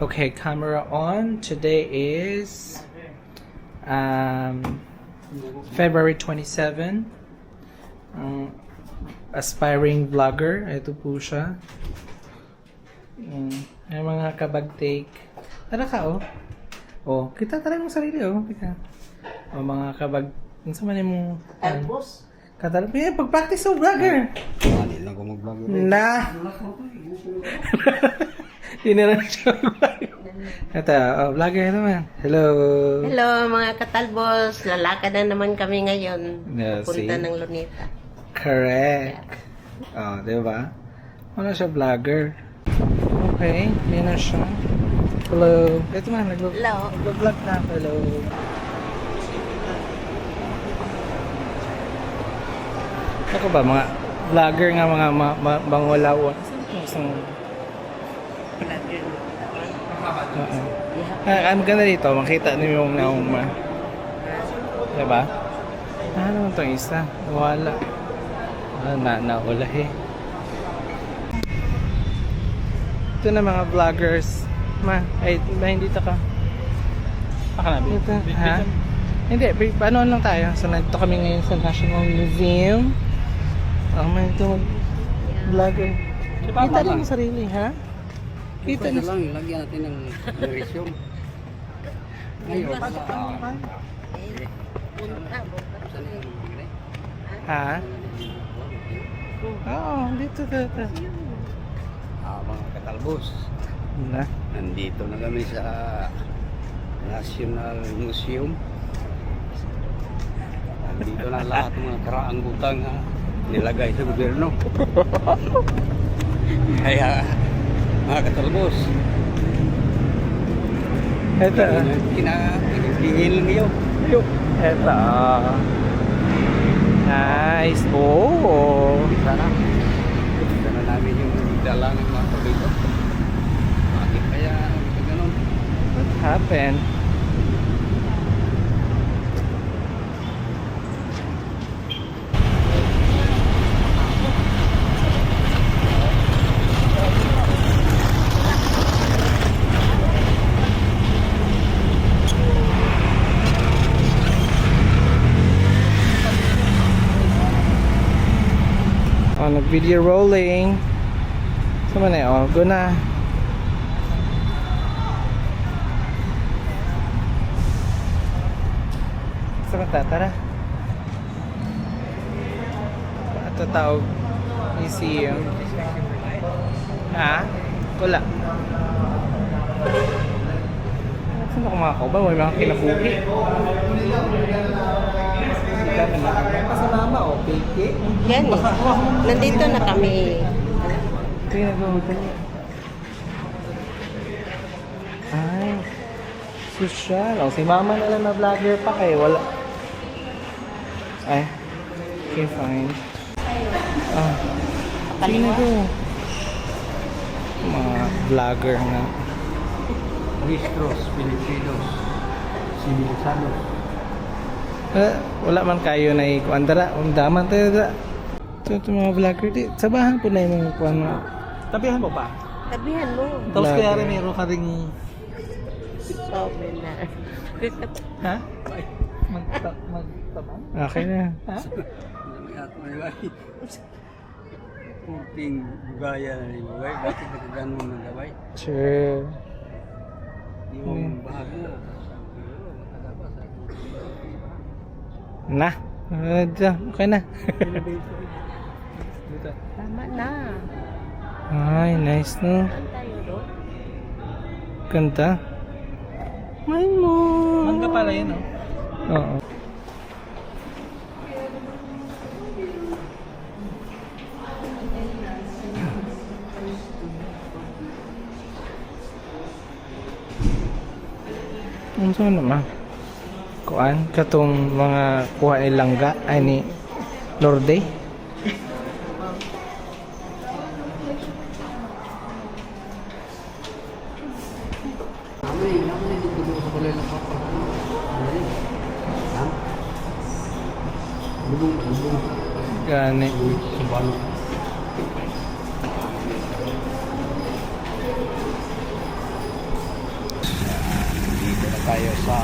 Okay, camera on. Today is February 27. Aspiring vlogger. Ito po siya. Ay mga kabag take. Tara ka, oh. Oh, kita tara mo sarili, oh. Kita. Oh, mga kabag. Ano sa manin mo? Albos? Katalap. Pag-practice sa vlogger. Mali lang ko mag-vlogger. Na! Hindi na lang siya mag-vlogger. Ito, vlogger naman. Hello! Hello mga katalbos, lalakad na naman kami ngayon. Yeah, Punta see? ng Luneta. Correct. Oh, di ba? Wala siya vlogger. Okay, yan na siya. Hello. Ito man, Hello. nag-vlog na. Hello. Ako ba, mga vlogger nga, mga bangulawan. Isang ang maganda dito, makita niyo yung nauma. Diba? Ano naman itong isa? Wala. Naula eh. Ito na mga vloggers. Ay, dito ka. Baka na, dito. Ha? Hindi, paano lang tayo. So, nandito kami ngayon sa National Museum. May ito vlogger. Kita lang yung sarili, ha? Kita na lang, lagyan natin ng resume. Ngayon, Ha? Oo, dito. mga katalbos, Na. nandito na kami sa National Museum. Nandito na lahat ng mga karaang butang na nilagay sa gobyerno. Kaya, mga katalbos, Ito. kinakingin lang niyo. Ito. Nice. Oh. Sana namin yung dala ng mga pabrito. Bakit kaya ganun? What happened? On a video rolling. Sama na oh, go na. Sama tara. Ito tawag museum. Ha? Wala. Saan ako mga kauban? May mga kinapuhi. Sa mama, oh, peke. Yan eh. Nandito na kami. Kaya nag-hotel. Ay, social. Oh, si mama na lang na vlogger pa kayo. Wala. Ay, okay, fine. Ah, sino to? Mga vlogger na. Bistros, Filipinos, Civilizados. Wala man kayo na ikuandara. Daman tayo da. Ito mga vlogger. Sabahan po na yung kuwan mo. Tabihan mo pa. Tabihan mo. Tapos Vlogger. kaya rin meron ka ring... Sobe na. Ha? Magtabang? Okay na. Ha? Kunting bugaya na ni Bugay. Bakit nakaganon ng gabay? Sure. Yung bago. Na. Okay na. Tama na. Ay, nice no. Saan tayo doon? Ganda. May mo. Mangga pala yun, no? Oo. Ano sa naman? Kuan? Katong mga kuha ni Langga ay ni Lorde? Gani. tayo sa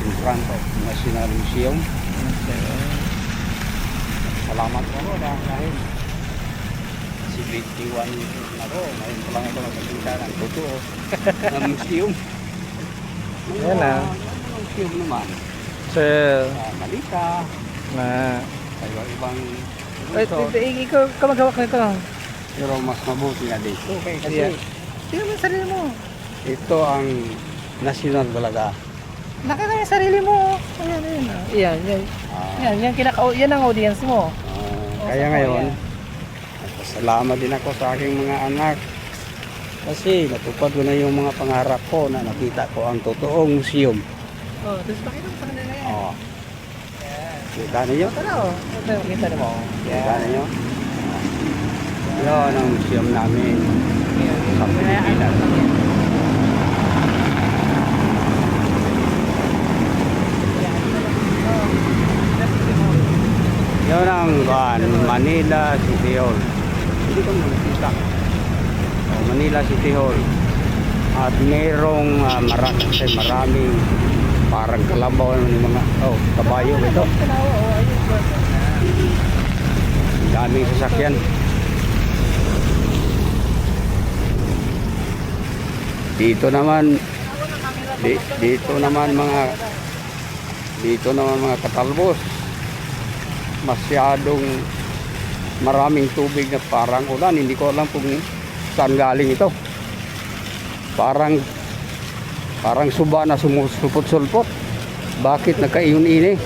in front of National Museum. Salamat po dahil si 21 na ko. Ngayon pa lang ako nakakita ng totoo ng museum. Yan na. Museum naman. Chill. Sa Malita, Na. sa ibang Wait, ikaw ka maghawak nito. pero mas mabuti na dito. Okay, kasi Yeah. Tingnan mo yung sarili mo. ito ang national talaga. Nakita mo yung sarili mo. Ayan, ayan. Ayan, yan. Yan, yan ang audience mo. Kaya ngayon, salamat din ako sa aking mga anak. Kasi natupad ko na yung mga pangarap ko na nakita ko ang totoong museum. Oh, tapos pakita mo sa kanila yan. Oh. Kita ninyo? Tara, oh. Ito, kita mo. Kita ninyo? Yan ang museum namin sa Pilipinas. Yan ang Manila City Hall. Hindi ko nakikita. Manila City Hall. At mayroong maraming parang kalabaw ng mga kabayo ito. Daming sasakyan. Dito naman mga katalbos. Masyadong maraming tubig na parang ulan. Hindi ko alam kung saan galing ito. Parang suba na sumusupot-sulpot. Bakit nagkaiyon-ini?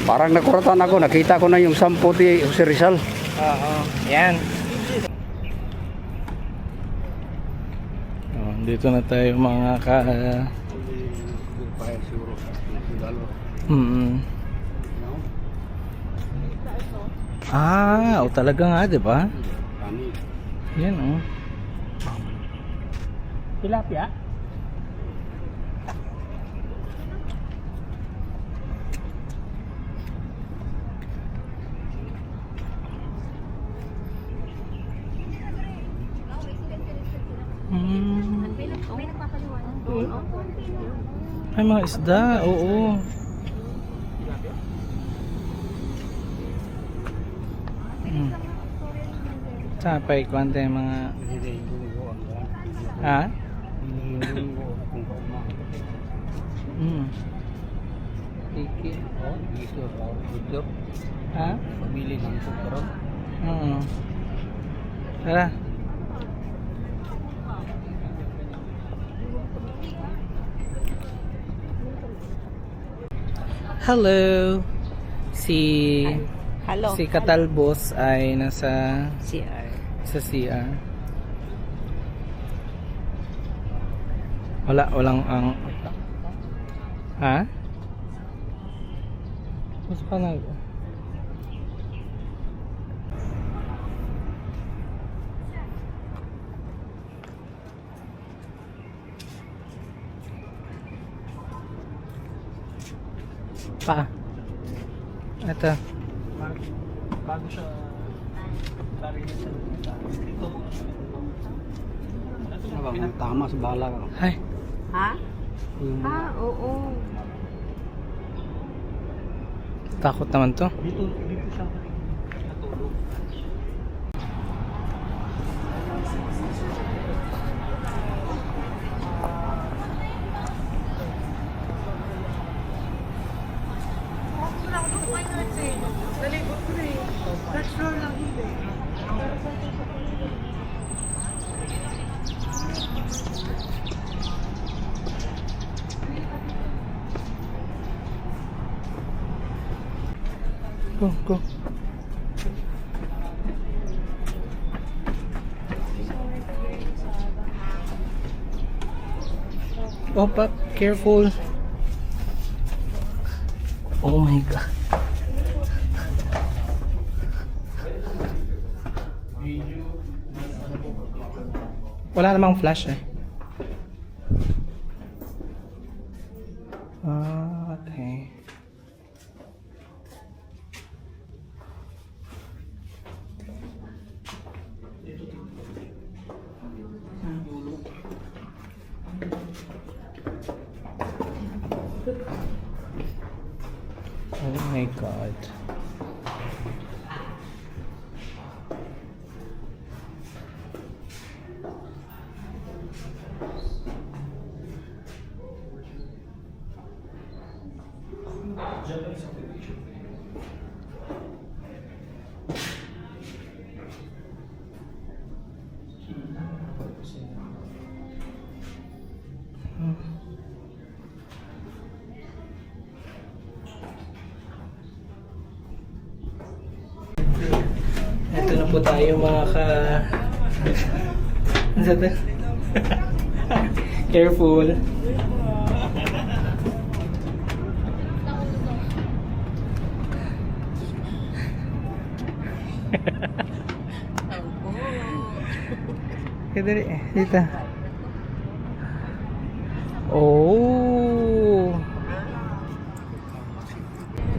Parang nakuratan ako. Nakita ko na yung sampo ti Jose Rizal. Oo, yan. Oh, dito na tayo mga ka... Talaga nga, di ba? Yan, oh. Tilapia? Ay, mga isda, oo. Sapay kwante mga... Ha? Iki. Ha? Pabili ng sukro. Oo. Tara. Hello. Hello. Si Katalbos ay nasa CR. sa CR. Walang ang... Ha? Mas pa nag... Pa. Ito. Bago siya sarili sa dito. Tama sa bala ka. Ay. Ha? Oo. Takot naman to. Dito siya natulog. Go. Oh, Pop, careful. Oh my God. Wala namang flash eh. Okay. my God. Ito na po tayo mga ka... Ano sa ito? Careful. Dali, dito. Oh.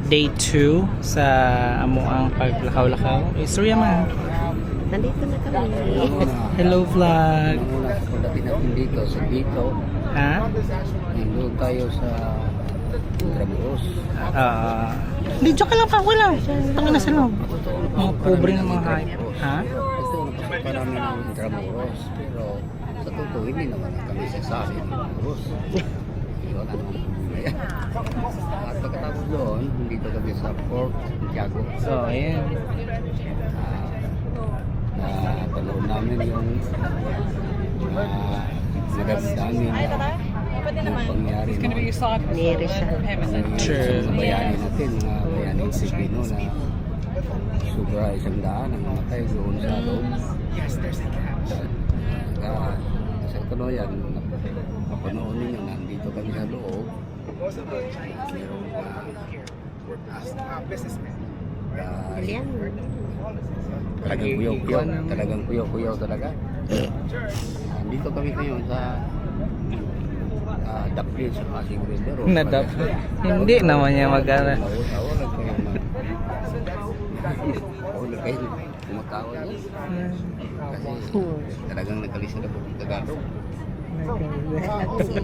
Day 2 sa amuang paglakaw-lakaw. Istorya man. Nandito na kami. Hello vlog. Muna sa pagdating natin dito, sa dito, Ha? doon tayo sa Intramuros. Hindi, joke lang pa. Wala. Tanga na sa loob. Mga pobre ng mga hayop. Ha? Ito, napasok pa namin ng Intramuros. Pero sa totoo, hindi naman kami sasabi ng Intramuros. Yun, ano yan. At pagkatapos doon, dito kami sa Port Santiago. So, ayan. Napanood namin yung nagagdamin na pangyari Ni Rizal. Sure. mga bayani natin, mga bayani Pilipino na sobra 100 ang namatay doon sa loob. Sa kanoyan, napanood ninyo, nandito kami sa loob. Ayan. Talagang kuyaw-kuyaw, talagang kuyaw-kuyaw talaga. Nandito kami ngayon sa Daplin sa Pasig River. Nadap. Hindi naman niya mag-ara. Wala kayo kumakawa niya. Kasi talagang nagkalisa na po ng Tagalog.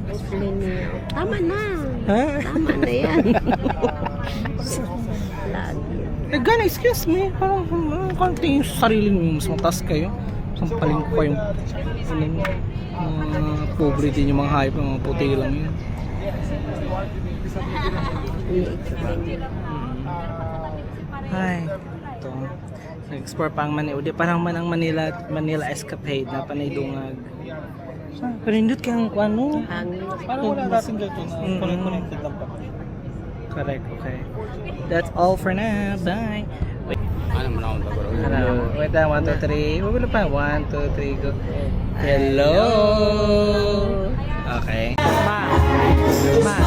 Explain niya. Tama na. Ha? Tama na yan. Lagi. Gana, excuse me. Parang tingin sa sarili mo, mas matas kayo. Sampalin ko kayong pobre din yung mga hayop, yung mga puti lang yun. Ay, ito. Nag-explore pa ang Manila. Parang man ang Manila Escapade na panay-dungag. Parindot kang ano? Hangin. Parang wala natin dito na connected lang pa. Correct, okay. That's all for now. Bye. Wait, Ano mo na akong Tagalog? wait na, 1, 2, 3. Wala pa, 1, 2, 3, go. Hello! Okay. Ma!